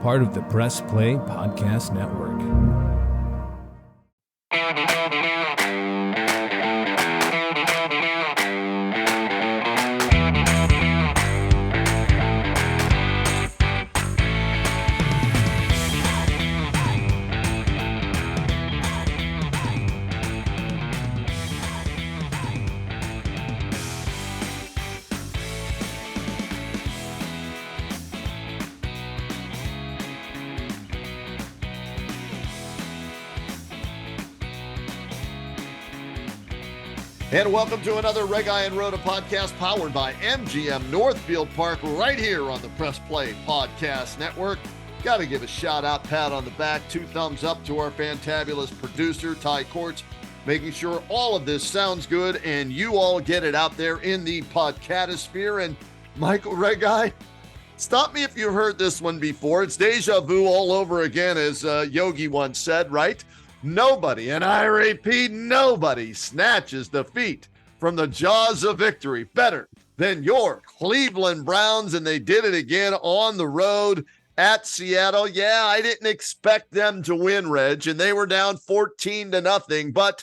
part of the Press Play Podcast Network. And welcome to another Reghi and Roda podcast powered by MGM Northfield Park right here on the Press Play Podcast Network. Got to give a shout out, pat on the back, 2 thumbs up to our fantabulous producer, Ty Courts, making sure all of this sounds good and you all get it out there in the podcatosphere. And Michael Reghi, stop me if you've heard this one before. It's deja vu all over again, as Yogi once said, right? Nobody, and I repeat, nobody snatches defeat from the jaws of victory better than your Cleveland Browns, and they did it again on the road at Seattle. Yeah, I didn't expect them to win, Reg, and they were down 14-0, but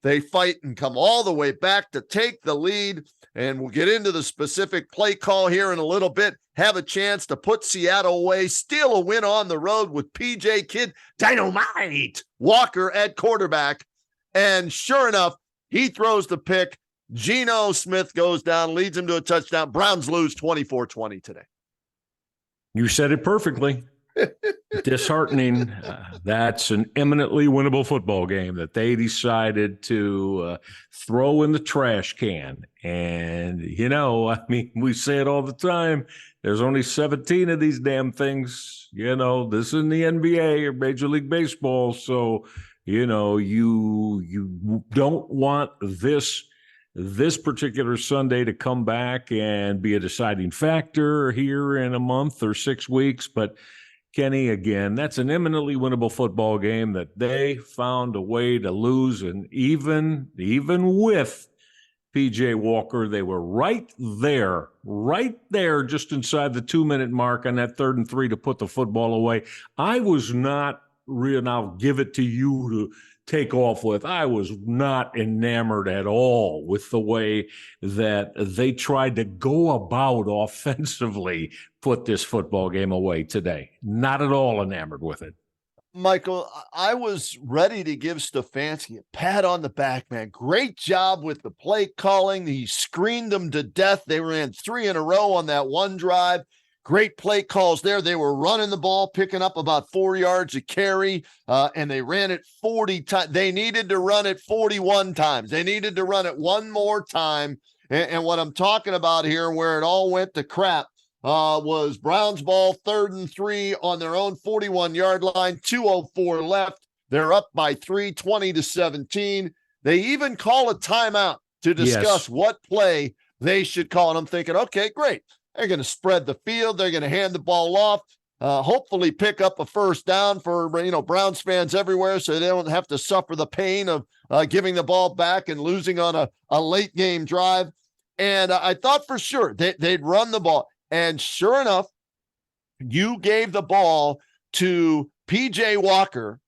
they fight and come all the way back to take the lead, and we'll get into the specific play call here in a little bit, have a chance to put Seattle away, steal a win on the road with PJ Kid Dynamite Walker at quarterback. And sure enough, he throws the pick. Geno Smith goes down, leads him to a touchdown. Browns lose 24-20 today. You said it perfectly. Disheartening. That's an eminently winnable football game that they decided to throw in the trash can. And, you know, I mean, we say it all the time. There's only 17 of these damn things. You know, this isn't the NBA or Major League Baseball. So, you know, you don't want this particular Sunday to come back and be a deciding factor here in a month or 6 weeks. But Kenny, again, that's an eminently winnable football game that they found a way to lose. And even with PJ Walker, they were right there, just inside the 2-minute mark on that 3rd and 3 to put the football away. I was not real, and I'll give it to you to take off with. I was not enamored at all with the way that they tried to go about offensively, put this football game away today. Not at all enamored with it. Michael, I was ready to give Stefanski a pat on the back, man. Great job with the play calling. He screened them to death. They ran 3 in a row on that one drive. Great play calls there. They were running the ball, picking up about 4 yards a carry, and they ran it 40 times. They needed to run it 41 times. They needed to run it one more time. And what I'm talking about here, where it all went to crap, was Browns ball, 3rd and 3 on their own 41-yard line, 2:04 left. They're up by 3, 20-17. They even call a timeout to discuss what play they should call. And I'm thinking, okay, great. They're going to spread the field. They're going to hand the ball off, hopefully pick up a first down for, Browns fans everywhere so they don't have to suffer the pain of giving the ball back and losing on a late game drive. And I thought for sure they'd run the ball. And sure enough, you gave the ball to PJ Walker,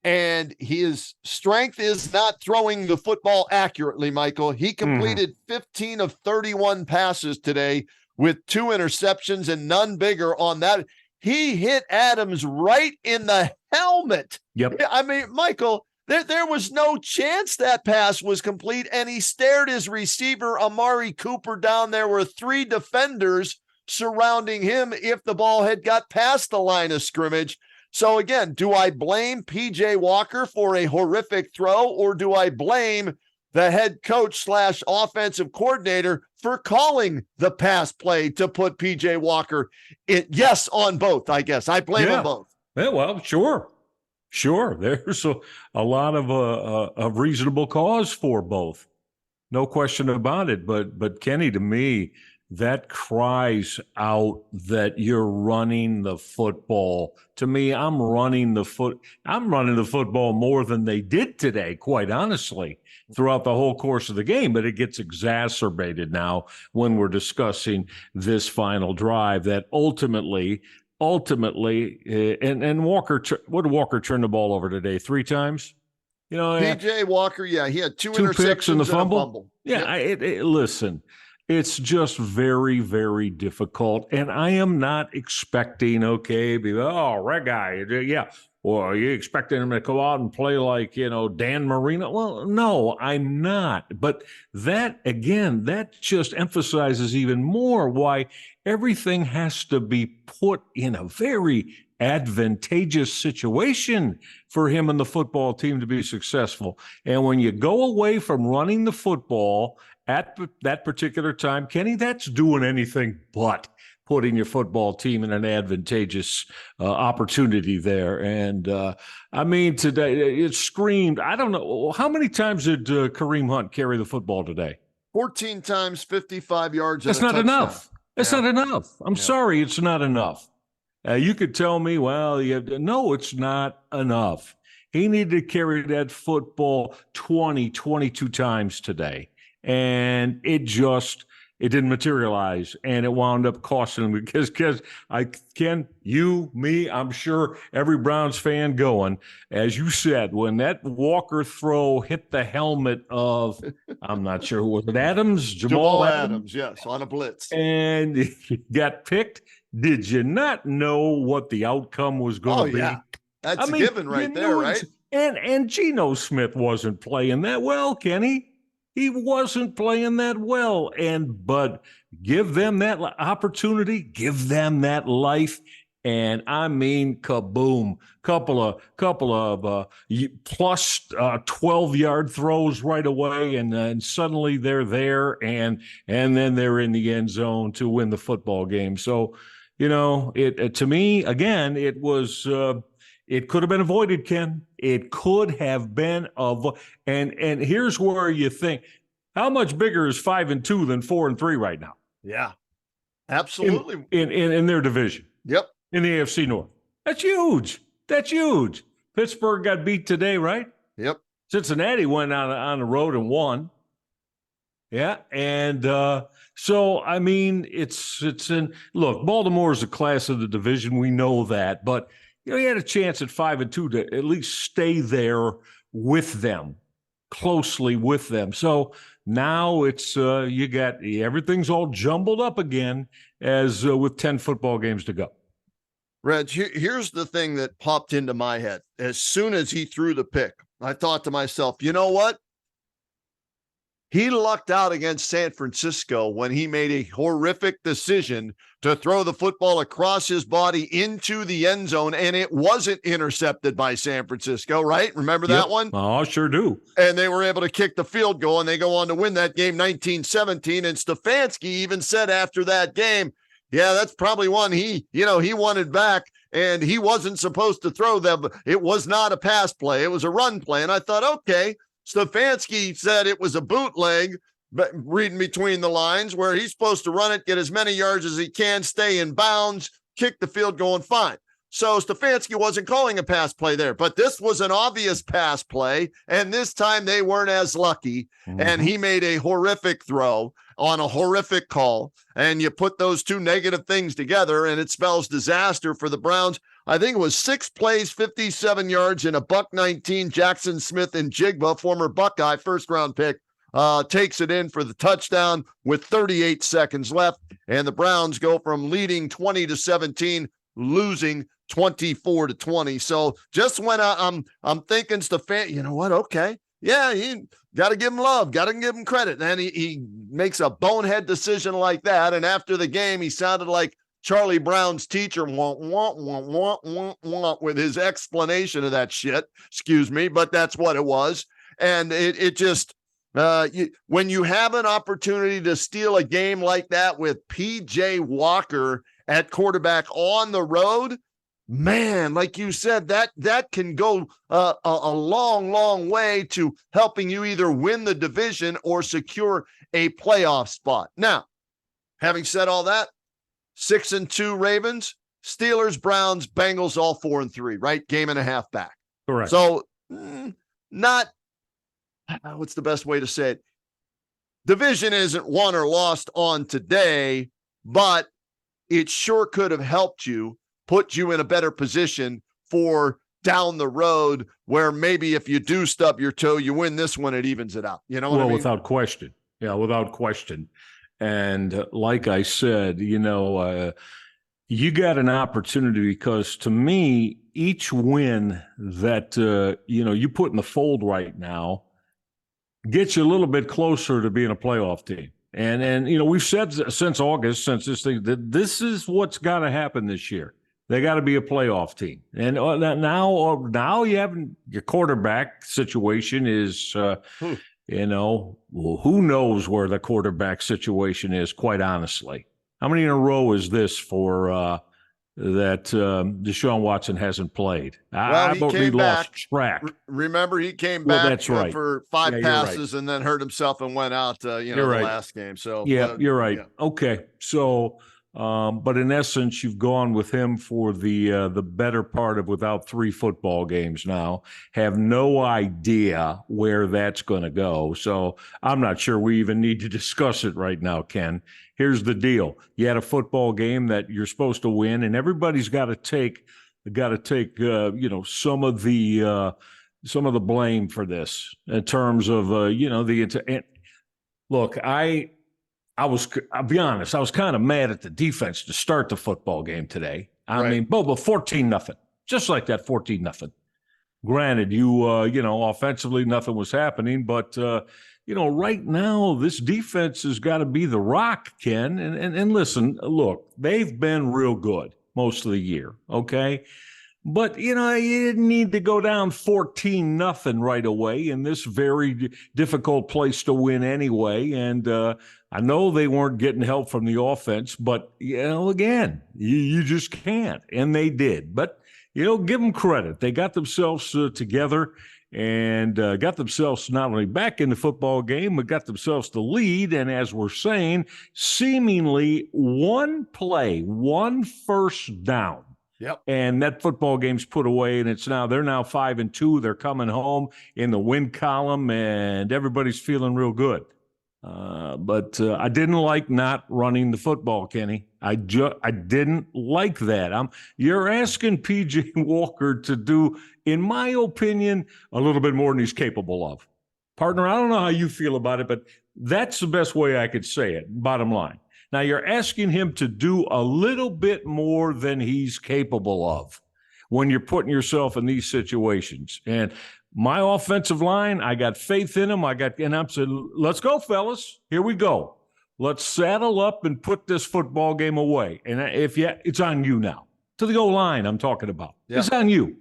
and his strength is not throwing the football accurately, Michael. He completed 15 of 31 passes today with 2 interceptions and none bigger on that. He hit Adams right in the helmet. Yep. I mean, Michael, there was no chance that pass was complete, and he stared his receiver, Amari Cooper, down. There were 3 defenders surrounding him if the ball had got past the line of scrimmage. So again, do I blame PJ Walker for a horrific throw, or do I blame the head coach / offensive coordinator for calling the pass play to put PJ Walker in? Yes, on both, I guess. I blame them both. Yeah, well, sure. There's a lot of reasonable cause for both. No question about it. But Kenny, to me, that cries out that you're running the football. To me, I'm running the football more than they did today, quite honestly, throughout the whole course of the game. But it gets exacerbated now when we're discussing this final drive that ultimately ultimately, and Walker, what did Walker turn the ball over today? 3 times? PJ Walker, yeah, he had 2 2 picks and interceptions the and a fumble. fumble. Yeah, listen, it's just very, very difficult. And I am not expecting, Reghi, yeah. Or are you expecting him to go out and play like, Dan Marino? Well, no, I'm not. But that just emphasizes even more why everything has to be put in a very advantageous situation for him and the football team to be successful. And when you go away from running the football at that particular time, Kenny, that's doing anything but putting your football team in an advantageous opportunity there. And today it screamed. I don't know. How many times did Kareem Hunt carry the football today? 14 times, 55 yards. That's not enough. That's not enough. I'm sorry. It's not enough. You could tell me, no, it's not enough. He needed to carry that football 20, 22 times today. And it didn't materialize. And it wound up costing him because I'm sure every Browns fan going, as you said, when that Walker throw hit the helmet of, I'm not sure who was it, Jamal Adams, yes, on a blitz. And he got picked. Did you not know what the outcome was going to be? Yeah. That's a given right there, right? And Geno Smith wasn't playing that well, Kenny. He wasn't playing that well. But give them that opportunity, give them that life. And kaboom, couple of plus 12-yard throws right away. And suddenly they're there and then they're in the end zone to win the football game. So, to me, again, it was, it could have been avoided, Ken. It could have been and here's where you think, how much bigger is 5-2 than 4-3 right now? Yeah, absolutely. In their division. Yep. In the AFC North. That's huge. That's huge. Pittsburgh got beat today, right? Yep. Cincinnati went on the road and won. Yeah, and it's in look. Baltimore is a class of the division. We know that, but he had a chance at 5-2 to at least stay there with them, closely with them. So now it's you got everything's all jumbled up again as with 10 football games to go. Reg, here's the thing that popped into my head. As soon as he threw the pick, I thought to myself, you know what? He lucked out against San Francisco when he made a horrific decision to throw the football across his body into the end zone, and it wasn't intercepted by San Francisco, right? Remember that one? Oh, sure do. And they were able to kick the field goal, and they go on to win that game 19-17. And Stefanski even said after that game, yeah, that's probably one he wanted back, and he wasn't supposed to throw them. It was not a pass play. It was a run play. And I thought, okay, Stefanski said it was a bootleg, but reading between the lines, where he's supposed to run it, get as many yards as he can, stay in bounds, kick the field goal, and fine. So Stefanski wasn't calling a pass play there, but this was an obvious pass play, and this time they weren't as lucky, and he made a horrific throw on a horrific call, and you put those two negative things together, and it spells disaster for the Browns. I think it was 6 plays, 57 yards, and a $119. Jackson Smith and Jigba, former Buckeye first-round pick, takes it in for the touchdown with 38 seconds left, and the Browns go from leading 20-17, losing 24-20. So just when I'm thinking, Stefan, you know what? Okay, yeah, you got to give him love, got to give him credit. And he makes a bonehead decision like that. And after the game, he sounded like Charlie Brown's teacher, with his explanation of that shit. Excuse me, but that's what it was. And it just, when you have an opportunity to steal a game like that with PJ Walker at quarterback on the road, man, like you said, that can go a long, long way to helping you either win the division or secure a playoff spot. Now, having said all that, 6-2 Ravens, Steelers, Browns, Bengals, all 4-3, right? Game and a half back. Correct. So not, what's the best way to say it? Division isn't won or lost on today, but it sure could have helped you put you in a better position for down the road, where maybe if you do stub your toe, you win this one, it evens it out. You know what I mean? Without question. Yeah, without question. And like I said, you got an opportunity, because to me, each win that, you put in the fold right now gets you a little bit closer to being a playoff team. And we've said since August, since this thing, that this is what's got to happen this year. They got to be a playoff team. And now you have your quarterback situation is, who knows where the quarterback situation is, quite honestly. How many in a row is this for that Deshaun Watson hasn't played? Well, he came back. Lost track. Remember, he came back that's right. For 5 passes right. and then hurt himself and went out, the right. last game. So you're right. Yeah. Okay, so but in essence, you've gone with him for the better part of without 3 football games now. Have no idea where that's going to go. So I'm not sure we even need to discuss it right now, Ken. Here's the deal. You had a football game that you're supposed to win, and everybody's got to take some of the blame for this in terms of look, I'll be honest, I was kind of mad at the defense to start the football game today. I mean, but 14-0, just like that, 14-0. Granted, offensively nothing was happening, but right now this defense has got to be the rock, Ken. And listen, look, they've been real good most of the year, okay? But, you didn't need to go down 14-0 right away in this very difficult place to win anyway. And I know they weren't getting help from the offense, but, again, you just can't. And they did. But, give them credit. They got themselves together and got themselves not only back in the football game, but got themselves the lead. And as we're saying, seemingly one play, one first down. Yep. And that football game's put away, and they're now 5-2. They're coming home in the win column, and everybody's feeling real good. But I didn't like not running the football, Kenny. I didn't like that. You're asking PJ Walker to do, in my opinion, a little bit more than he's capable of. Partner, I don't know how you feel about it, but that's the best way I could say it, bottom line. Now, you're asking him to do a little bit more than he's capable of when you're putting yourself in these situations. And my offensive line, I got faith in him. And I'm saying, let's go, fellas. Here we go. Let's saddle up and put this football game away. And it's on you now. To the goal line I'm talking about. Yeah. It's on you.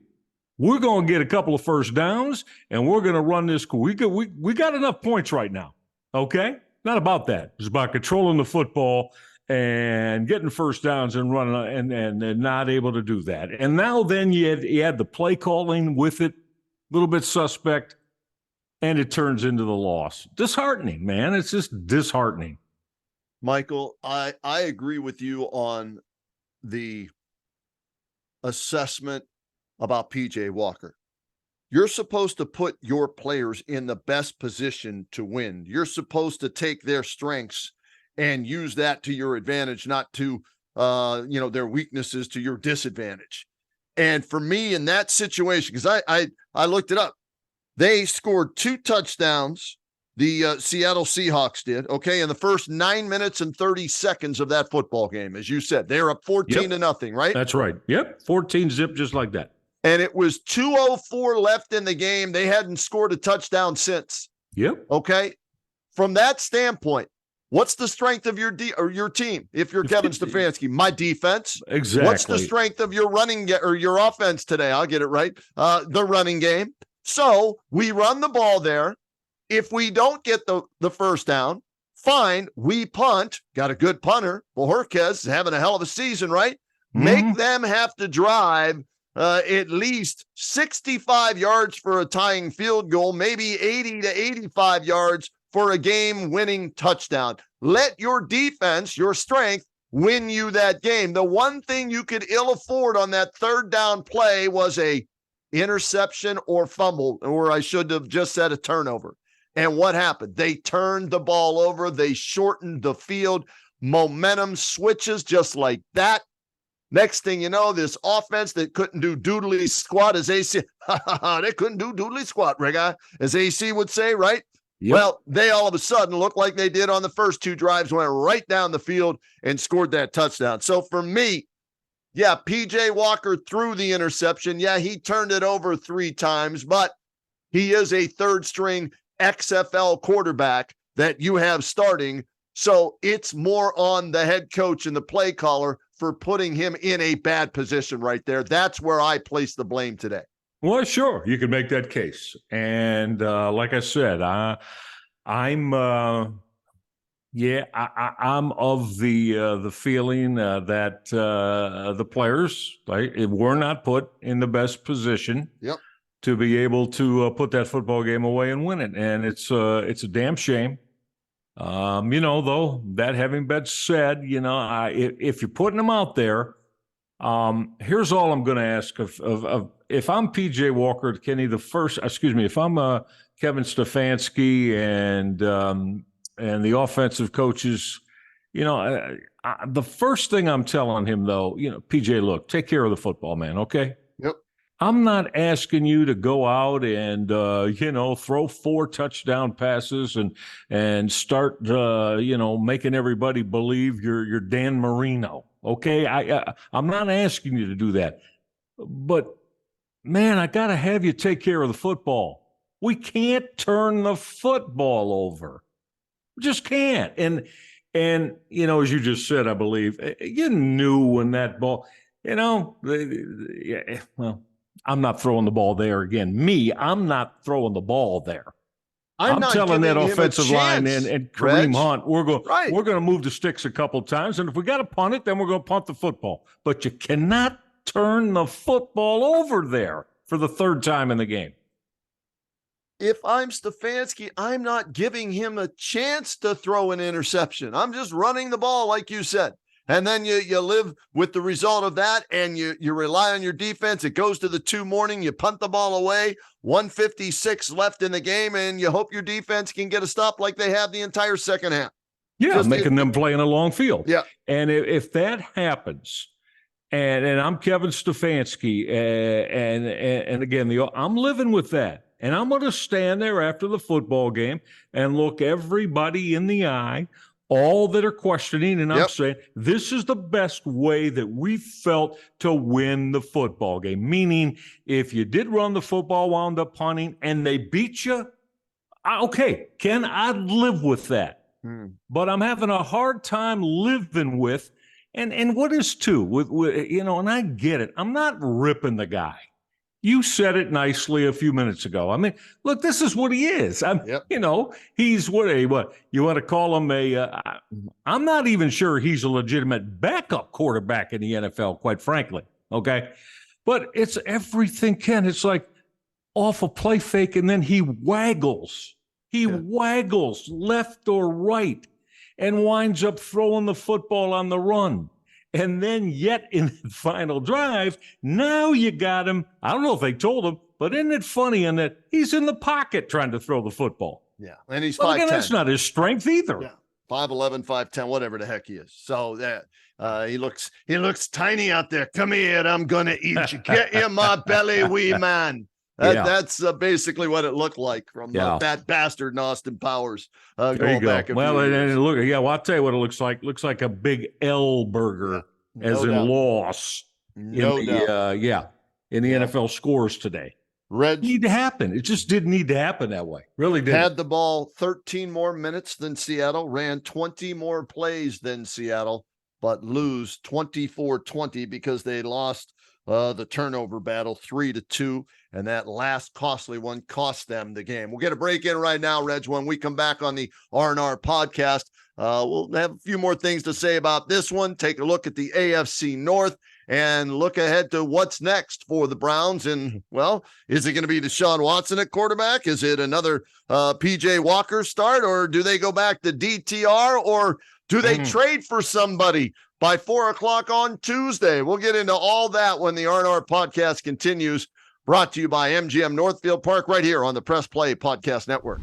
We're going to get a couple of first downs, and we're going to run this. We got enough points right now, okay? Not about that. It's about controlling the football and getting first downs and running and not able to do that. And now then you had the play calling with it, a little bit suspect, and it turns into the loss. Disheartening, man. It's just disheartening. Michael, I agree with you on the assessment about PJ Walker. You're supposed to put your players in the best position to win. You're supposed to take their strengths and use that to your advantage, not to, their weaknesses to your disadvantage. And for me in that situation, because I looked it up, they scored 2 touchdowns. The Seattle Seahawks did, okay, in the first 9 minutes and 30 seconds of that football game. As you said, they're up 14-0, right? That's right. Yep, 14 zip, just like that. And it was 2:04 left in the game. They hadn't scored a touchdown since. Yep. Okay. From that standpoint, what's the strength of your team? If you're Kevin Stefanski, my defense. Exactly. What's the strength of your your offense today? I'll get it right. The running game. So we run the ball there. If we don't get the first down, fine. We punt. Got a good punter. Bojorquez is having a hell of a season, right? Mm-hmm. Make them have to drive at least 65 yards for a tying field goal, maybe 80 to 85 yards for a game-winning touchdown. Let your defense, your strength, win you that game. The one thing you could ill afford on that third down play was a interception or fumble, or I should have just said a turnover. And what happened? They turned the ball over. They shortened the field. Momentum switches just like that. Next thing you know, this offense that couldn't do doodly squat, as AC, they couldn't do doodly squat, Reghi, as AC would say, right? Yep. Well, they all of a sudden looked like they did on the first 2 drives, went right down the field and scored that touchdown. So for me, yeah, PJ Walker threw the interception. Yeah, he turned it over 3 times, but he is a third-string XFL quarterback that you have starting. So it's more on the head coach and the play caller for putting him in a bad position right there. That's where I place the blame today. Well, sure, you can make that case. And like I said, I'm of the feeling that the players were not put in the best position to be able to put that football game away and win it. And it's a damn shame. Though, that having been said, if you're putting them out there, here's all I'm going to ask of if I'm PJ Walker, Kenny, if I'm Kevin Stefanski and the offensive coaches, the first thing I'm telling him, though, PJ, look, take care of the football, man, okay? Yep. I'm not asking you to go out and, throw 4 touchdown passes and start, making everybody believe you're Dan Marino. Okay. I'm not asking you to do that, but man, I got to have you take care of the football. We can't turn the football over. We just can't. And, as you just said, I believe you knew when that ball, I'm not throwing the ball there again. I'm not throwing the ball there. I'm telling that offensive line and Kareem Hunt, we're going to move the sticks a couple times, and if we got to punt it, then we're going to punt the football. But you cannot turn the football over there for the 3rd time in the game. If I'm Stefanski, I'm not giving him a chance to throw an interception. I'm just running the ball, like you said. And then you live with the result of that, and you rely on your defense. It goes to the 2 morning. You punt the ball away, 1:56 left in the game, and you hope your defense can get a stop like they have the entire second half. Yeah, making them play in a long field. Yeah. And if that happens, and I'm Kevin Stefanski, and again, I'm living with that. And I'm going to stand there after the football game and look everybody in the eye, all that are questioning, and I'm saying this is the best way that we felt to win the football game. Meaning, if you did run the football, wound up punting, and they beat you, okay, Ken, I'd live with that. But I'm having a hard time living with, and what is too, with and I get it. I'm not ripping the guy. You said it nicely a few minutes ago. I mean, look, this is what he is. He's what you want to call him I'm not even sure he's a legitimate backup quarterback in the NFL, quite frankly. Okay. But it's everything, Ken. It's like off a play fake, and then he waggles. He waggles left or right and winds up throwing the football on the run. And then yet in the final drive, now you got him. I don't know if they told him, but isn't it funny in that he's in the pocket trying to throw the football? Yeah. And he's 5'10". That's not his strength either. Yeah. 5'11", 5'10", whatever the heck he is. So that he looks tiny out there. Come here, I'm gonna eat you. Get in my belly, wee man. That's basically what it looked like from that bastard in Austin Powers. There you go. Well, and look, I'll tell you what it looks like. It looks like a big L burger, as in loss. No doubt. In the NFL scores today. Reg, need to happen. It just didn't need to happen that way. Really did. Had the ball 13 more minutes than Seattle, ran 20 more plays than Seattle, but lose 24-20 because they lost the turnover battle 3-2, and that last costly one cost them the game. We'll get a break in right now, Reg. When we come back on the R&R podcast, we'll have a few more things to say about this one. Take a look at the AFC North and look ahead to what's next for the Browns. And, well, is it going to be Deshaun Watson at quarterback? Is it another PJ Walker start, or do they go back to DTR, or do they trade for somebody by 4:00 on Tuesday? We'll get into all that when the R&R podcast continues, brought to you by MGM Northfield Park right here on the Press Play Podcast Network.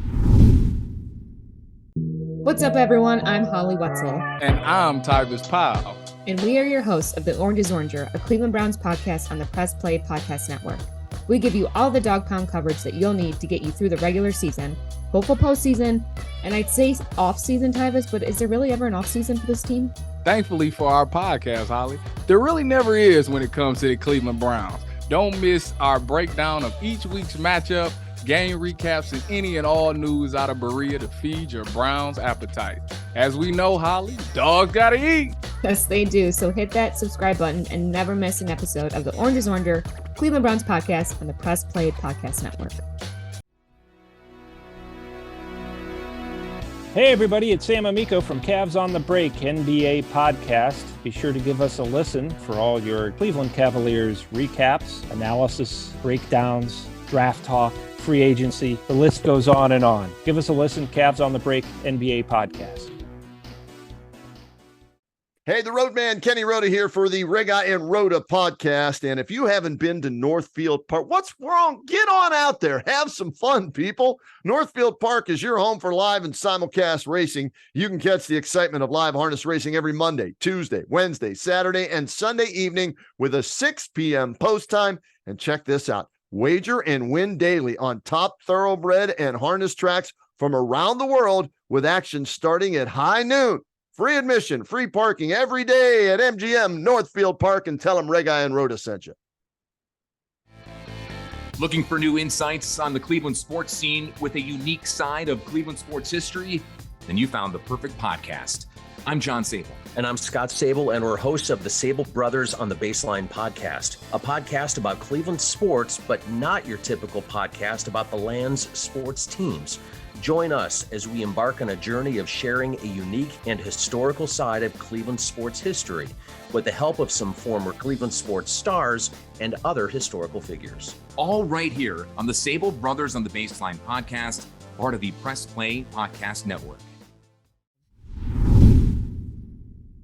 What's up, everyone? I'm Holly Wetzel. And I'm Tyrus Powell. And we are your hosts of The Orange is Oranger, a Cleveland Browns podcast on the Press Play Podcast Network. We give you all the dog pound coverage that you'll need to get you through the regular season, hopeful postseason, and I'd say off-season, Tyvis, but is there really ever an off-season for this team? Thankfully for our podcast, Holly, there really never is when it comes to the Cleveland Browns. Don't miss our breakdown of each week's matchup, game recaps, and any and all news out of Berea to feed your Browns appetite. As we know, Holly, dogs gotta eat. Yes, they do. So hit that subscribe button and never miss an episode of the Orange is Oranger, Cleveland Browns podcast on the Press Play Podcast Network. Hey everybody, it's Sam Amico from Cavs on the Break NBA podcast. Be sure to give us a listen for all your Cleveland Cavaliers recaps, analysis, breakdowns, draft talk, free agency. The list goes on and on. Give us a listen, Cavs on the Break NBA podcast. Hey, the Roadman, Kenny Roda here for the Reghi and Roda podcast. And if you haven't been to Northfield Park, what's wrong? Get on out there. Have some fun, people. Northfield Park is your home for live and simulcast racing. You can catch the excitement of live harness racing every Monday, Tuesday, Wednesday, Saturday, and Sunday evening with a 6 p.m. post time. And check this out. Wager and win daily on top thoroughbred and harness tracks from around the world with action starting at high noon. Free admission, free parking every day at MGM Northfield Park, and tell them Reghi and Roda sent you. Looking for new insights on the Cleveland sports scene with a unique side of Cleveland sports history? Then you found the perfect podcast. I'm John Sable. And I'm Scott Sable, and we're hosts of the Sable Brothers on the Baseline podcast, a podcast about Cleveland sports, but not your typical podcast about the land's sports teams. Join us as we embark on a journey of sharing a unique and historical side of Cleveland sports history with the help of some former Cleveland sports stars and other historical figures. All right here on the Sable Brothers on the Baseline podcast, part of the Press Play Podcast Network.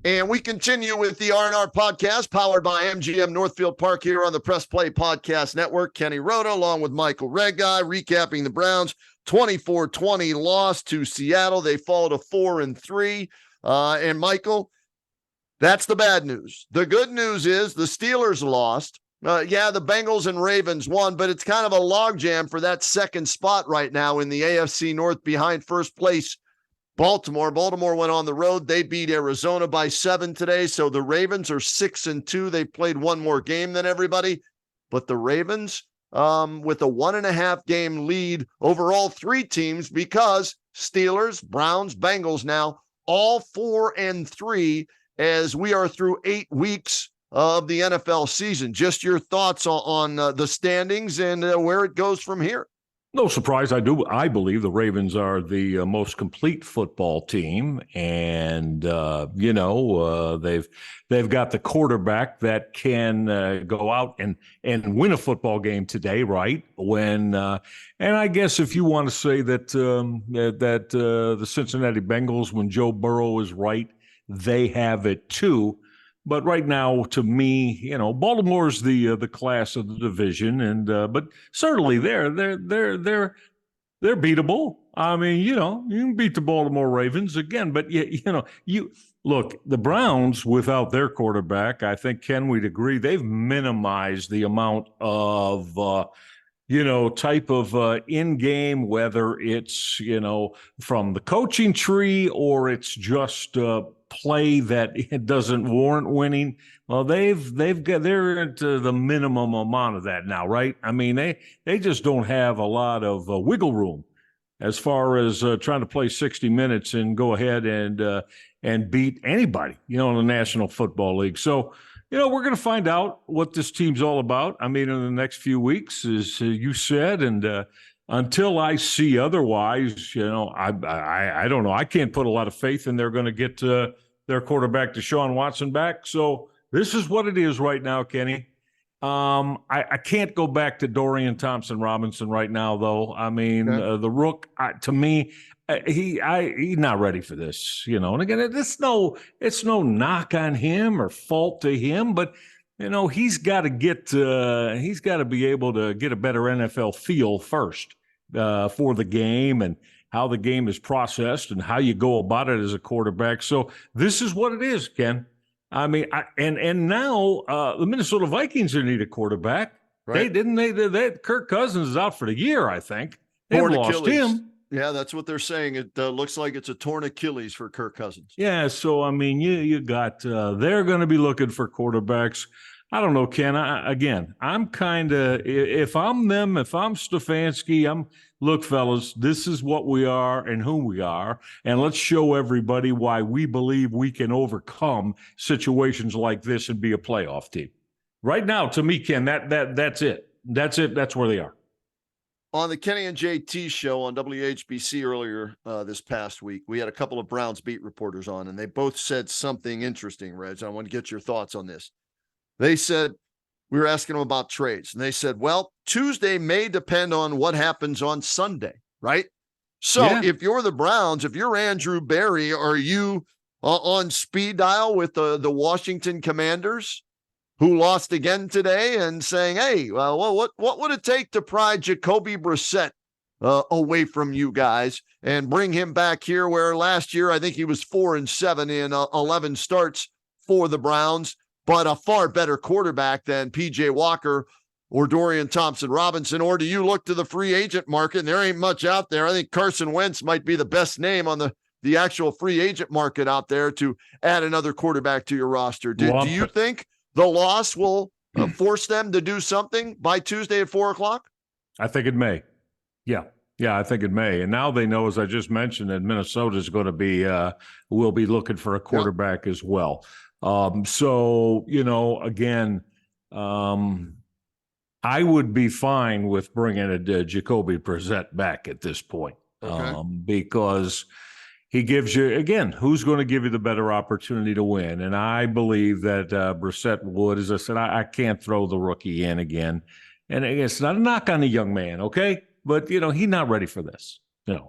And we continue with the R&R podcast powered by MGM Northfield Park here on the Press Play Podcast Network. Kenny Roda along with Michael Reghi recapping the Browns 24-20 loss to Seattle. They fall to 4-3. And Michael, that's the bad news. The good news is the Steelers lost. The Bengals and Ravens won, but it's kind of a logjam for that second spot right now in the AFC North behind first place Baltimore. Baltimore went on the road. They beat Arizona by 7 today. So the Ravens are 6-2. They played one more game than everybody, but the Ravens with a 1.5 game lead over all three teams because Steelers, Browns, Bengals now all 4-3 as we are through 8 weeks of the NFL season. Just your thoughts on the standings and where it goes from here. No surprise. I believe the Ravens are the most complete football team, and they've got the quarterback that can go out and win a football game today, right? And I guess if you want to say that the Cincinnati Bengals, when Joe Burrow is right, they have it too. But right now, to me, Baltimore's the class of the division, and but certainly they're beatable. I mean, you can beat the Baltimore Ravens again, but you look, the Browns without their quarterback, I think, Ken, we'd agree they've minimized the amount of type of in-game, whether it's from the coaching tree or it's just play that it doesn't warrant winning. Well, they're into the minimum amount of that now, right? I mean, they just don't have a lot of wiggle room as far as trying to play 60 minutes and go ahead and beat anybody, in the National Football League. So, we're going to find out what this team's all about. I mean, in the next few weeks, as you said, and until I see otherwise, I don't know. I can't put a lot of faith in they're going to get their quarterback Deshaun Watson back. So this is what it is right now, Kenny. I can't go back to Dorian Thompson-Robinson right now, though. I mean, the Rook, to me, he's not ready for this, And again, it's no knock on him or fault to him, but he's got to be able to get a better NFL feel first for the game and how the game is processed and how you go about it as a quarterback. So this is what it is, Ken. I mean, and now the Minnesota Vikings need a quarterback. Right. They Kirk Cousins is out for the year, I think. They've Torn lost Achilles. him. Yeah, that's what they're saying. It looks like it's a torn Achilles for Kirk Cousins. Yeah, so I mean, you got they're going to be looking for quarterbacks. I don't know, Ken. I'm kind of if I'm them, if I'm Stefanski, look, fellas, this is what we are and who we are, and let's show everybody why we believe we can overcome situations like this and be a playoff team. Right now, to me, Ken, that's it. That's it. That's where they are. On the Kenny and JT show on WHBC earlier this past week, we had a couple of Browns beat reporters on, and they both said something interesting, Reg. I want to get your thoughts on this. They said, we were asking them about trades, and they said, well, Tuesday may depend on what happens on Sunday, right? So if you're the Browns, if you're Andrew Berry, are you on speed dial with the Washington Commanders, who lost again today, and saying, hey, well, what would it take to pry Jacoby Brissett away from you guys and bring him back here, where last year I think he was 4-7 in 11 starts for the Browns, but a far better quarterback than P.J. Walker or Dorian Thompson-Robinson? Or do you look to the free agent market, and there ain't much out there? I think Carson Wentz might be the best name on the actual free agent market out there to add another quarterback to your roster. Do you think the loss will force them to do something by Tuesday at 4:00? I think it may. Yeah, I think it may. And now they know, as I just mentioned, that Minnesota is going to be will be looking for a quarterback as well. So, again, I would be fine with bringing a Jacoby Brissett back at this point, because he gives you, again, who's going to give you the better opportunity to win? And I believe that Brissett would. As I said, I can't throw the rookie in again. And it's not a knock on the young man, okay? But, he's not ready for this.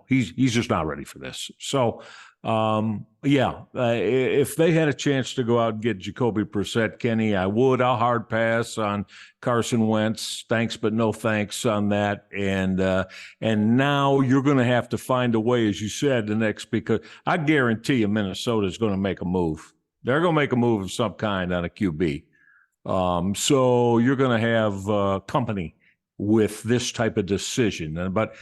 He's just not ready for this. So, if they had a chance to go out and get Jacoby Brissett, Kenny, I would. I'll hard pass on Carson Wentz. Thanks, but no thanks on that. And now you're going to have to find a way, as you said, because I guarantee you Minnesota is going to make a move. They're going to make a move of some kind on a QB. So you're going to have company with this type of decision. But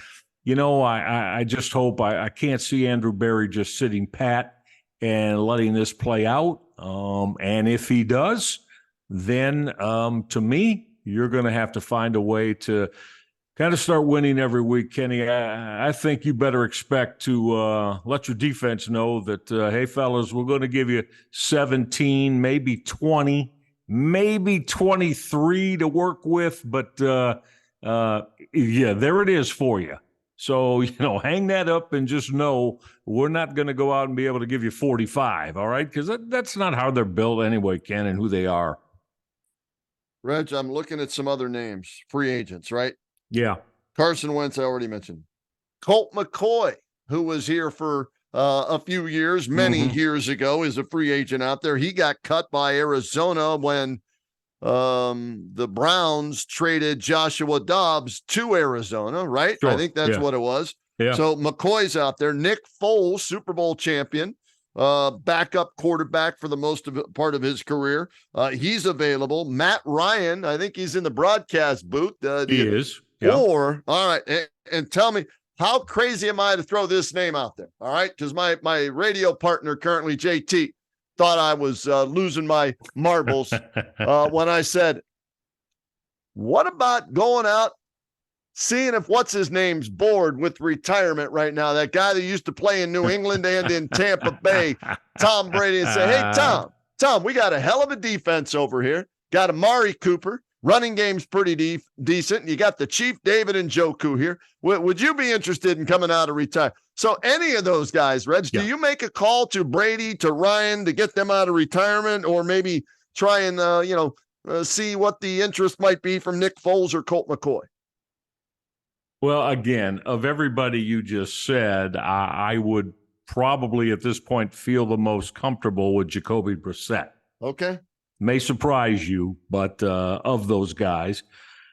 I just hope I can't see Andrew Berry just sitting pat and letting this play out. And if he does, then to me, you're going to have to find a way to kind of start winning every week, Kenny. I think you better expect to let your defense know that, hey, fellas, we're going to give you 17, maybe 20, maybe 23 to work with. But, there it is for you. So, hang that up and just know we're not going to go out and be able to give you 45, all right? Because that's not how they're built anyway, Ken, and who they are. Reg, I'm looking at some other names, free agents, right? Yeah. Carson Wentz, I already mentioned. Colt McCoy, who was here for a few years, many years ago, is a free agent out there. He got cut by Arizona when the Browns traded Joshua Dobbs to Arizona, right? Sure. I think that's what it was. Yeah. So McCoy's out there. Nick Foles, Super Bowl champion, backup quarterback for the most part of his career. He's available. Matt Ryan, I think he's in the broadcast booth. He is. Yeah. All right. And tell me, how crazy am I to throw this name out there? All right. Because my radio partner currently, JT, thought I was losing my marbles when I said, what about going out, seeing if what's his name's bored with retirement right now? That guy that used to play in New England and in Tampa Bay, Tom Brady, and say, hey, Tom, we got a hell of a defense over here. Got Amari Cooper. Running game's pretty decent. And you got the Chief David Njoku here. Would you be interested in coming out of retire? So any of those guys, Reg, do you make a call to Brady, to Ryan to get them out of retirement, or maybe try and, see what the interest might be from Nick Foles or Colt McCoy? Well, again, of everybody you just said, I would probably at this point feel the most comfortable with Jacoby Brissett. Okay. May surprise you, but of those guys,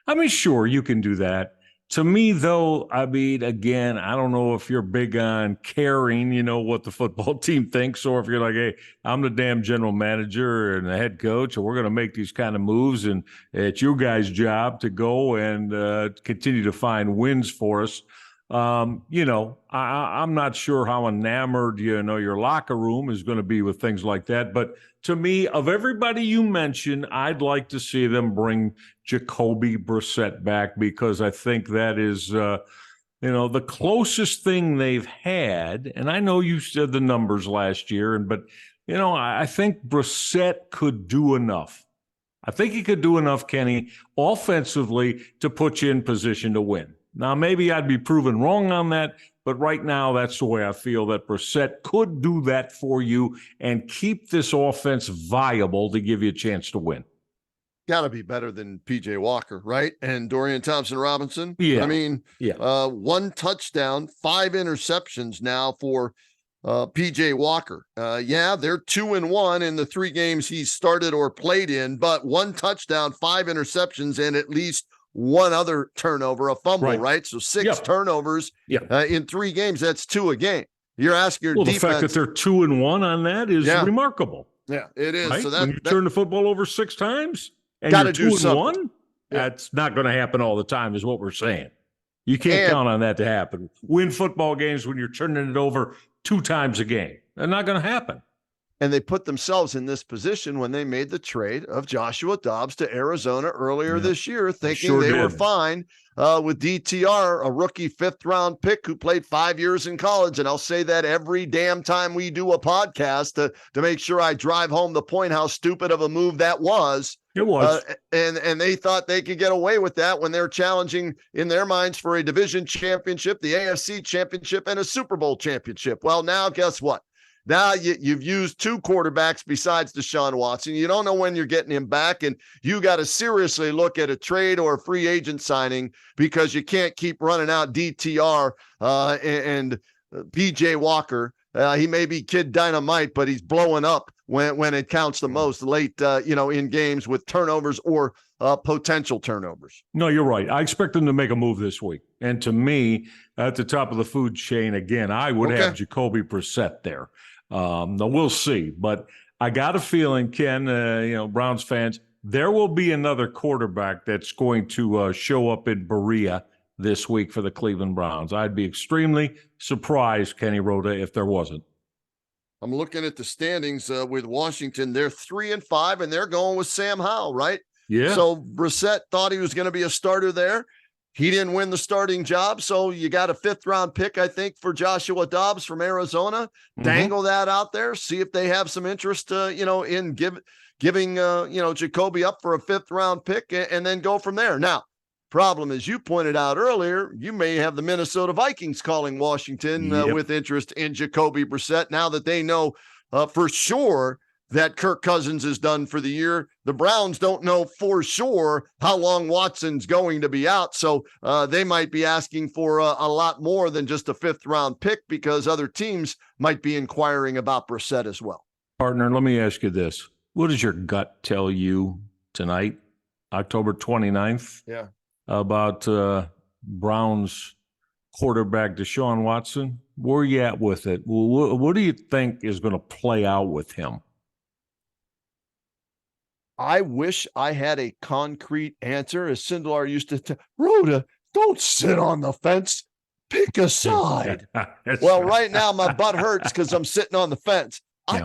I mean, sure, you can do that. To me, though, I mean, again, I don't know if you're big on caring, what the football team thinks, or if you're like, hey, I'm the damn general manager and the head coach, and we're going to make these kind of moves, and it's your guys' job to go and continue to find wins for us. I'm not sure how enamored, your locker room is going to be with things like that. But to me, of everybody you mentioned, I'd like to see them bring Jacoby Brissett back, because I think that is, the closest thing they've had. And I know you said the numbers last year, but I think Brissett could do enough. I think he could do enough, Kenny, offensively to put you in position to win. Now, maybe I'd be proven wrong on that, but right now that's the way I feel, that Brissett could do that for you and keep this offense viable to give you a chance to win. Got to be better than P.J. Walker, right? And Dorian Thompson-Robinson. Yeah. I mean, one touchdown, 5 interceptions now for P.J. Walker. They're 2-1 in the 3 games he's started or played in, but 1 touchdown, 5 interceptions, and at least 1 other turnover, a fumble, right? So 6 turnovers in 3 games. That's 2 a game. You're asking your defense. The fact that they're 2-1 on that is remarkable. Yeah, it is. Right? So when you turn the football over 6 times and gotta you're 2-1, Yeah. that's not going to happen all the time, is what we're saying. You can't count on that to happen. Win football games when you're turning it over 2 times a game. That's not going to happen. And they put themselves in this position when they made the trade of Joshua Dobbs to Arizona earlier this year, thinking they were fine with DTR, a rookie 5th-round pick who played 5 years in college. And I'll say that every damn time we do a podcast to make sure I drive home the point how stupid of a move that was. It was. And they thought they could get away with that when they're challenging in their minds for a division championship, the AFC championship, and a Super Bowl championship. Well, now guess what? Now you've used 2 quarterbacks besides Deshaun Watson. You don't know when you're getting him back, and you got to seriously look at a trade or a free agent signing, because you can't keep running out DTR and PJ Walker. He may be kid dynamite, but he's blowing up when it counts the most late, in games with turnovers or potential turnovers. No, you're right. I expect them to make a move this week. And to me, at the top of the food chain, again, I would have Jacoby Brissett there. Now we'll see, but I got a feeling, Ken, Browns fans, there will be another quarterback that's going to show up in Berea this week for the Cleveland Browns. I'd be extremely surprised, Kenny Roda, if there wasn't. I'm looking at the standings with Washington. They're 3-5, and they're going with Sam Howell, right? Yeah. So Brissett thought he was going to be a starter there. He didn't win the starting job, so you got a 5th-round pick, I think, for Joshua Dobbs from Arizona. Dangle that out there, see if they have some interest, in giving Jacoby up for a 5th-round pick, and then go from there. Now, problem, as you pointed out earlier, you may have the Minnesota Vikings calling Washington with interest in Jacoby Brissett now that they know for sure that Kirk Cousins is done for the year. The Browns don't know for sure how long Watson's going to be out, so they might be asking for a lot more than just a 5th-round pick, because other teams might be inquiring about Brissett as well. Partner, let me ask you this. What does your gut tell you tonight, October 29th? Yeah. About Browns quarterback Deshaun Watson? Where are you at with it? What do you think is going to play out with him? I wish I had a concrete answer. As Sindelar used to tell, Rhoda, don't sit on the fence. Pick a side. Right now my butt hurts because I'm sitting on the fence. I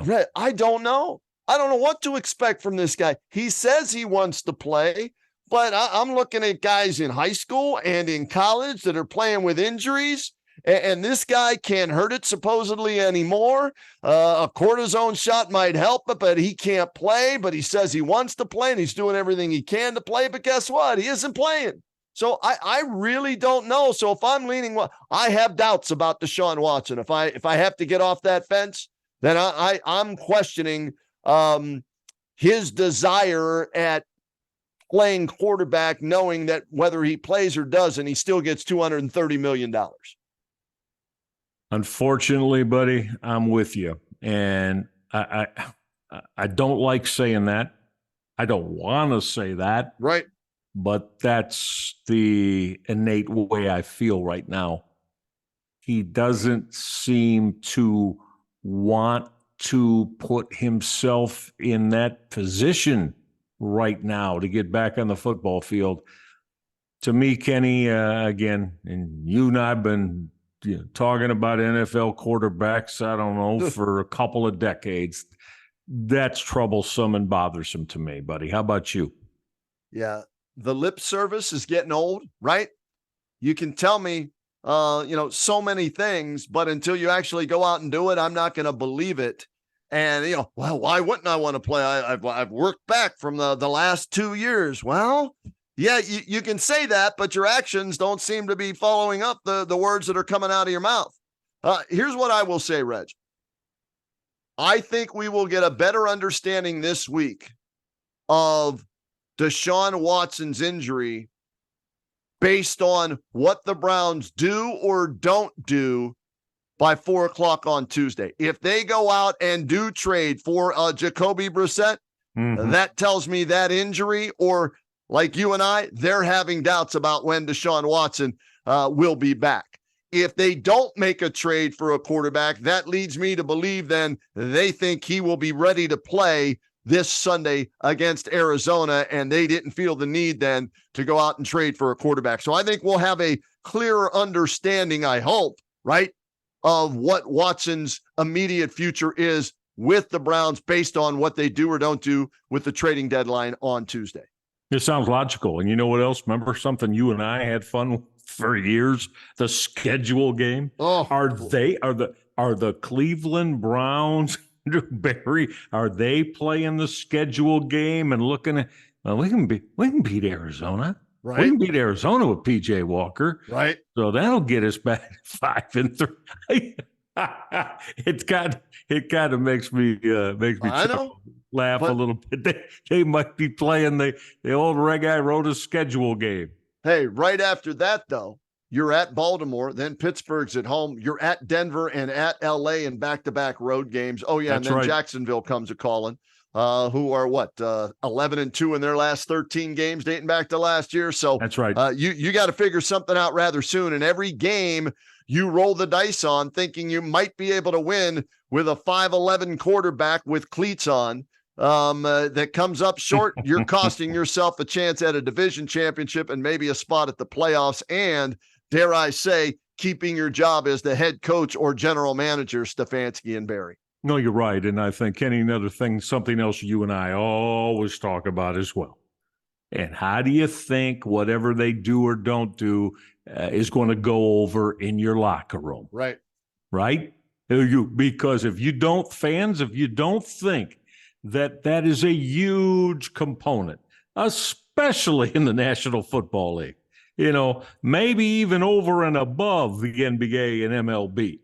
don't know. I don't know what to expect from this guy. He says he wants to play, but I'm looking at guys in high school and in college that are playing with injuries. And this guy can't hurt it supposedly anymore. A cortisone shot might help it, but he can't play. But he says he wants to play, and he's doing everything he can to play. But guess what? He isn't playing. So I really don't know. So if I'm leaning, I have doubts about Deshaun Watson. If I have to get off that fence, then I'm questioning his desire at playing quarterback, knowing that whether he plays or doesn't, he still gets $230 million. Unfortunately, buddy, I'm with you. And I don't like saying that. I don't want to say that. Right. but that's the innate way I feel right now. He doesn't seem to want to put himself in that position right now to get back on the football field. To me, Kenny, again, and you and I have been talking about NFL quarterbacks, I don't know, for a couple of decades. That's troublesome and bothersome to me, buddy. How about you? Yeah. The lip service is getting old, right? You can tell me, so many things, but until you actually go out and do it, I'm not going to believe it. And, well, why wouldn't I want to play? I've worked back from the last 2 years. Well, yeah, you can say that, but your actions don't seem to be following up the words that are coming out of your mouth. Here's what I will say, Reg. I think we will get a better understanding this week of Deshaun Watson's injury based on what the Browns do or don't do by 4:00 on Tuesday. If they go out and do trade for Jacoby Brissett, that tells me that injury, or like you and I, they're having doubts about when Deshaun Watson will be back. If they don't make a trade for a quarterback, that leads me to believe then they think he will be ready to play this Sunday against Arizona, and they didn't feel the need then to go out and trade for a quarterback. So I think we'll have a clearer understanding, I hope, right, of what Watson's immediate future is with the Browns based on what they do or don't do with the trading deadline on Tuesday. It sounds logical. And you know what else? Remember something you and I had fun with for years? The schedule game. Oh, are the Cleveland Browns, Barry, are they playing the schedule game and looking at, well, we can beat Arizona. right? We can beat Arizona with PJ Walker. Right. So that'll get us back 5-3. It kind of makes me laugh a little bit. They might be playing the old Reghi Roda schedule game. Hey, right after that, though, you're at Baltimore, then Pittsburgh's at home. You're at Denver and at LA in back-to-back road games. Oh, yeah, That's and then right. Jacksonville comes a-calling, who are 11-2 in their last 13 games dating back to last year. So that's right. You got to figure something out rather soon. And every game you roll the dice on thinking you might be able to win with a 5'11 quarterback with cleats on, that comes up short, you're costing yourself a chance at a division championship and maybe a spot at the playoffs. And dare I say, keeping your job as the head coach or general manager, Stefanski and Barry. No, you're right. And I think, Kenny, another thing, something else you and I always talk about as well. And how do you think whatever they do or don't do is going to go over in your locker room? Right. Right? Because if you don't think that is a huge component, especially in the National Football League, maybe even over and above the NBA and MLB.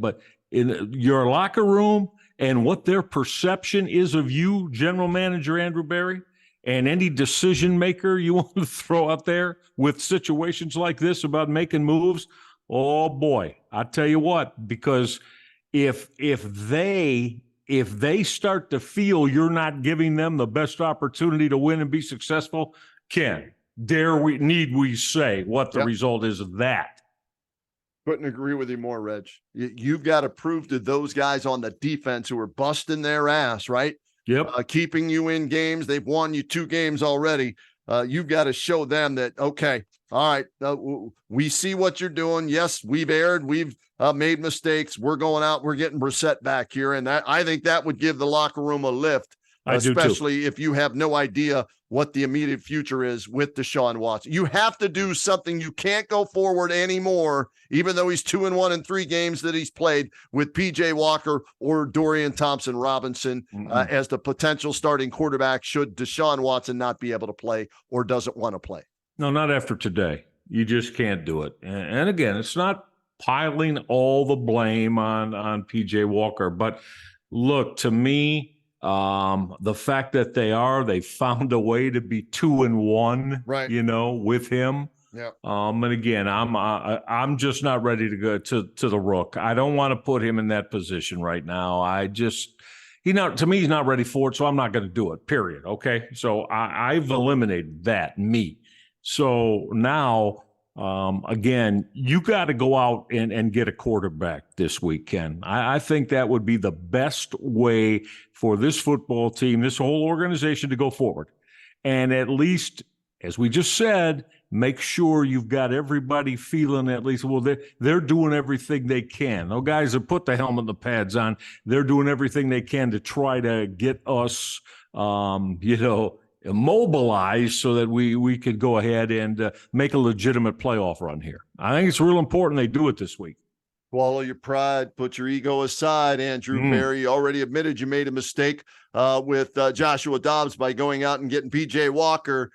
But in your locker room and what their perception is of you, General Manager Andrew Barry, and any decision maker you want to throw out there with situations like this about making moves, oh boy, I tell you what, because if they start to feel you're not giving them the best opportunity to win and be successful, Ken, need we say what the result is of that? Couldn't agree with you more, Reg. You've got to prove to those guys on the defense who are busting their ass, right? Yep. Keeping you in games. They've won you 2 games already. You've got to show them that, okay, all right, we see what you're doing. Yes, we've erred. We've made mistakes. We're going out. We're getting Brissett back here. And I think that would give the locker room a lift, especially if you have no idea what the immediate future is with Deshaun Watson. You have to do something. You can't go forward anymore, even though he's 2-1 in 3 games that he's played, with PJ Walker or Dorian Thompson-Robinson as the potential starting quarterback should Deshaun Watson not be able to play or doesn't want to play. No, not after today. You just can't do it. And again, it's not piling all the blame on PJ Walker, but look, to me, the fact that they found a way to be 2-1, right, with him. Yeah. And again, I'm just not ready to go to the Rook. I don't want to put him in that position right now. to me, he's not ready for it, so I'm not going to do it, period. Okay. So I've eliminated that, me. So now, again, you got to go out and get a quarterback this week, Ken. I think that would be the best way for this football team, this whole organization to go forward. And at least, as we just said, make sure you've got everybody feeling at least, well, they're doing everything they can. Those guys that put the helmet and the pads on, they're doing everything they can to try to get us, immobilized so that we could go ahead and make a legitimate playoff run here. I think it's real important they do it this week. Swallow your pride, put your ego aside. Andrew Berry already admitted you made a mistake with Joshua Dobbs by going out and getting PJ Walker.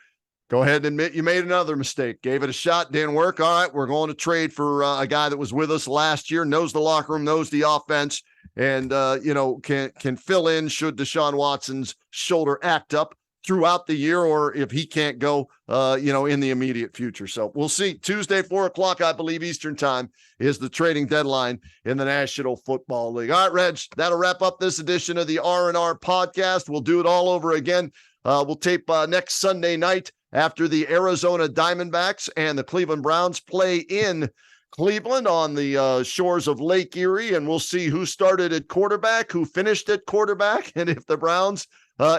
Go ahead and admit you made another mistake. Gave it a shot, didn't work. All right, we're going to trade for a guy that was with us last year, knows the locker room, knows the offense, and can fill in should Deshaun Watson's shoulder act up throughout the year, or if he can't go, in the immediate future. So we'll see. Tuesday, 4:00, I believe, Eastern time is the trading deadline in the National Football League. All right, Reg, that'll wrap up this edition of the R&R podcast. We'll do it all over again. We'll tape next Sunday night after the Arizona Diamondbacks and the Cleveland Browns play in Cleveland on the shores of Lake Erie, and we'll see who started at quarterback, who finished at quarterback, and if the Browns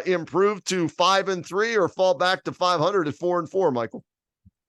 improve to 5-3 or fall back to 500 at 4-4, Michael.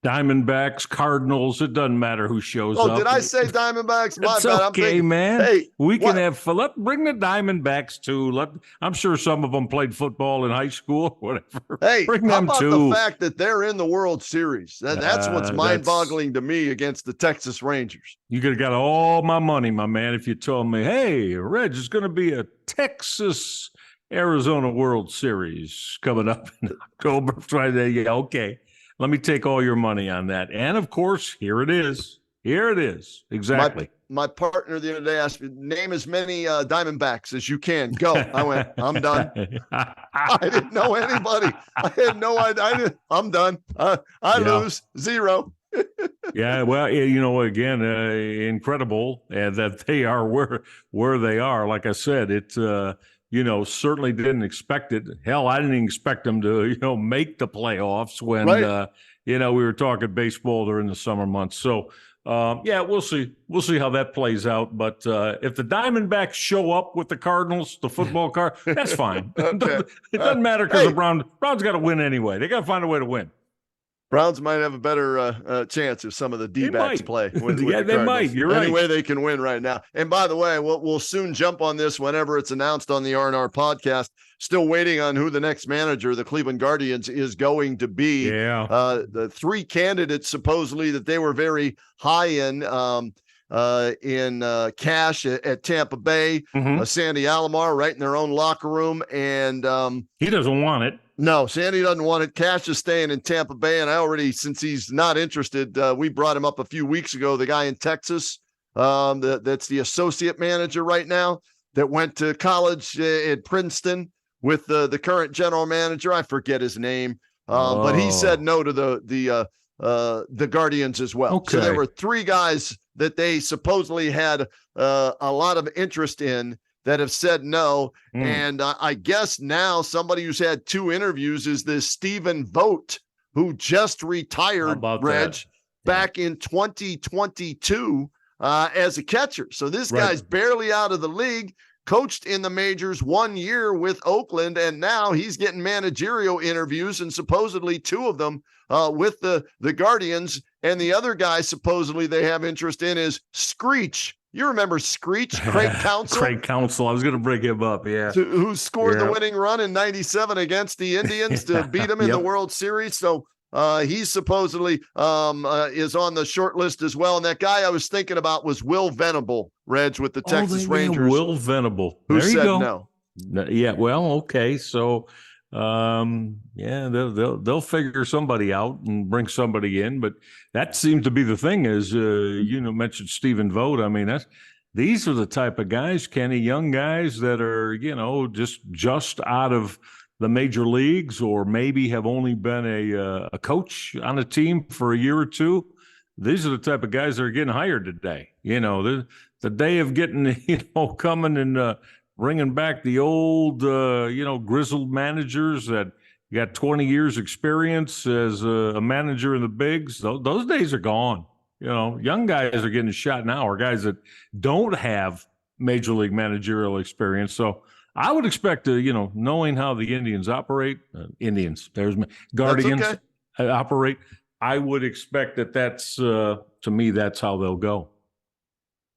Diamondbacks, Cardinals, it doesn't matter who shows up. Oh, did I say Diamondbacks? My It's bad. okay, I'm thinking, man. Hey, we can have bring the Diamondbacks too. I'm sure some of them played football in high school, whatever. Hey, bring how them about too. the fact that they're in the World Series? That's what's mind-boggling to me against the Texas Rangers. You could have got all my money, my man, if you told me, hey, Reg, it's going to be a Texas Arizona World Series coming up in October. Friday. Yeah, okay. Let me take all your money on that. And, of course, here it is. Here it is. Exactly. My partner the other day asked me, name as many Diamondbacks as you can. Go. I went, I'm done. I didn't know anybody. I had no idea. I'm done. I lose 0. Yeah, well, again, incredible that they are where they are. Like I said, it's certainly didn't expect it. Hell, I didn't expect them to, make the playoffs when, we were talking baseball during the summer months. So, we'll see. We'll see how that plays out. But if the Diamondbacks show up with the Cardinals, the football car, that's fine. Okay. It doesn't matter because the Browns got to win anyway. They got to find a way to win. Browns might have a better chance if some of the D-backs play. With they might. You're right. Any way they can win right now. And by the way, we'll soon jump on this whenever it's announced on the R&R podcast. Still waiting on who the next manager of the Cleveland Guardians is going to be. Yeah. The 3 candidates supposedly that they were very high in cash at Tampa Bay, Sandy Alomar right in their own locker room. And he doesn't want it. No, Sandy doesn't want it. Cash is staying in Tampa Bay, and since he's not interested, we brought him up a few weeks ago. The guy in Texas, that's the associate manager right now, that went to college at Princeton with the current general manager. I forget his name, but he said no to the Guardians as well. Okay. So there were 3 guys that they supposedly had a lot of interest in that have said no. And I guess now somebody who's had 2 interviews is this Stephen Vogt, who just retired, Reg, back in 2022 as a catcher. So this guy's barely out of the league, coached in the majors 1 year with Oakland, and now he's getting managerial interviews, and supposedly 2 of them with the Guardians. And the other guy supposedly they have interest in is Screech. You remember Screech, Craig Counsell? Craig Counsell. I was going to bring him up, who scored the winning run in 97 against the Indians to beat them in the World Series. So he supposedly is on the short list as well. And that guy I was thinking about was Will Venable, Reg, with the Texas Rangers. Will Venable. Who there you said go. no. Yeah, well, okay. So, they'll figure somebody out and bring somebody in, but that seems to be the thing is, mentioned Stephen Vogt. I mean, these are the type of guys, Kenny, young guys that are, just out of the major leagues, or maybe have only been a coach on a team for a year or 2. These are the type of guys that are getting hired today. The day of getting, coming and bringing back the old, grizzled managers that got 20 years experience as a manager in the bigs. Those days are gone. Young guys are getting shot now, or guys that don't have major league managerial experience. So I would expect to, knowing how the Indians operate, Guardians operate, I would expect that's, to me, that's how they'll go.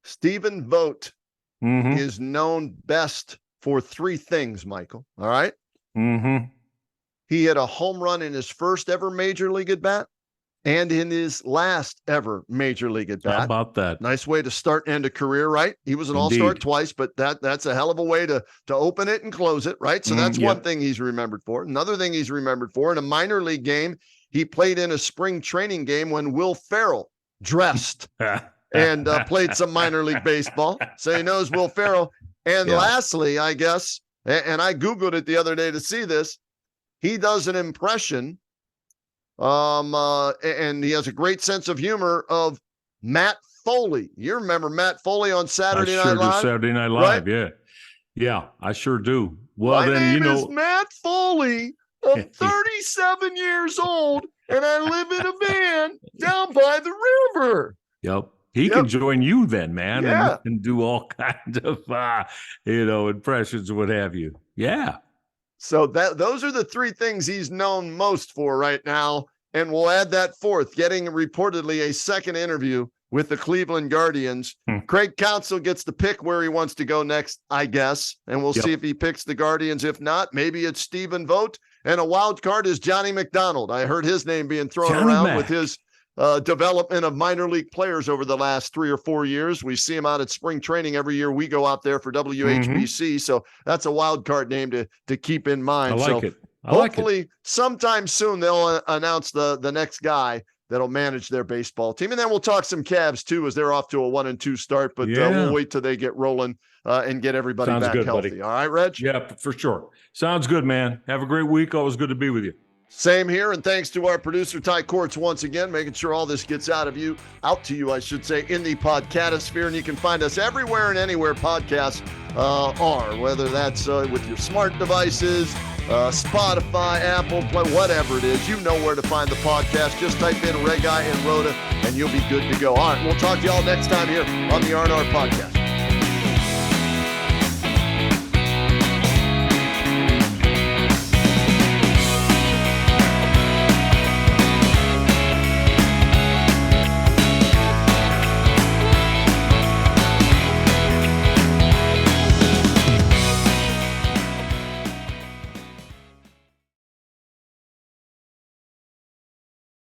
Stephen Vogt is known best for three things, Michael. All right. He hit a home run in his first ever major league at bat and in his last ever major league at bat. How about that? Nice way to start and end a career, right? He was an all-star twice, but that's a hell of a way to open it and close it, right? So that's one thing he's remembered for. Another thing he's remembered for, in a minor league game, he played in a spring training game when Will Ferrell dressed and played some minor league baseball. So he knows Will Ferrell. And lastly, I guess, and I Googled it the other day to see this, he does an impression, and he has a great sense of humor of Matt Foley. You remember Matt Foley on Saturday Night Live? Saturday Night Live, right? Yeah, I sure do. Well, My name is Matt Foley. I'm 37 years old, and I live in a van down by the river. Yep. He can join you then, man, and do all kinds of, impressions or what have you. Yeah. So those are the three things he's known most for right now. And we'll add that fourth, getting reportedly a second interview with the Cleveland Guardians. Craig Counsell gets to pick where he wants to go next, I guess. And we'll see if he picks the Guardians. If not, maybe it's Stephen Vogt. And a wild card is Johnny McDonald. I heard his name being thrown around with his development of minor league players over the last 3 or 4 years. We see him out at spring training every year. We go out there for WHBC. So that's a wild card name to keep in mind. I like it. Hopefully sometime soon they'll announce the next guy that'll manage their baseball team. And then we'll talk some Cavs too, as they're off to a 1-2 start, but we'll wait till they get rolling and get everybody back healthy. Buddy. All right, Reg? Yeah, for sure. Sounds good, man. Have a great week. Always good to be with you. Same here, and thanks to our producer, Ty Courts, once again, making sure all this gets out to you, in the podcatosphere, and you can find us everywhere and anywhere podcasts are, whether that's with your smart devices, Spotify, Apple, Play, whatever it is. You know where to find the podcast. Just type in Reghi and Roda, and you'll be good to go. All right, we'll talk to y'all next time here on the R&R Podcast.